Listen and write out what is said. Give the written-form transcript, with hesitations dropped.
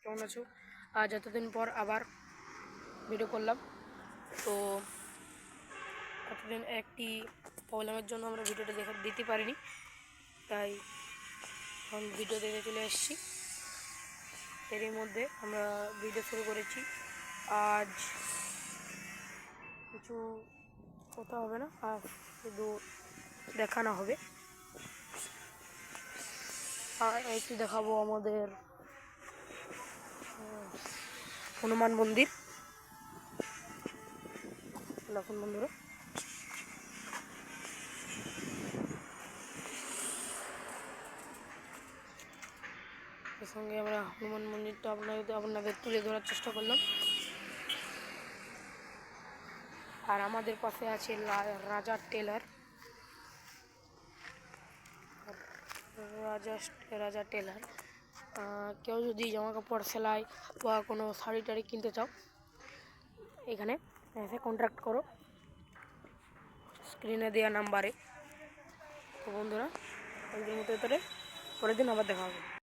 কেমন আছো? আজ এতদিন পর আবার ভিডিও করলাম। তো এতদিন একটি প্রবলেমের জন্য আমরা ভিডিওটা দিতে পারিনি, তাই এখন ভিডিও দেখে চলে এসেছি। এরই মধ্যে আমরা ভিডিও শুরু করেছি। আজ কিছু কথা হবে না, আর শুধু দেখানো হবে। আর একটু দেখাবো আমাদের হনুমান মন্দির। দেখুন বন্ধুরা, এর সঙ্গে আমরা হনুমান মন্দিরটা আপনাদের তুলে ধরার চেষ্টা করলাম। আর আমাদের পাশে আছে রাজা টেলার। রাজা টেলার, কেউ যদি জামা কাপড় সেলাই বা কোনো শাড়ি টাড়ি কিনতে চাও, এখানে এসে কন্ট্যাক্ট করো স্ক্রিনে দেওয়া নাম্বারে। তো বন্ধুরা, একদিন মতো পরের দিন আবার দেখা হবে।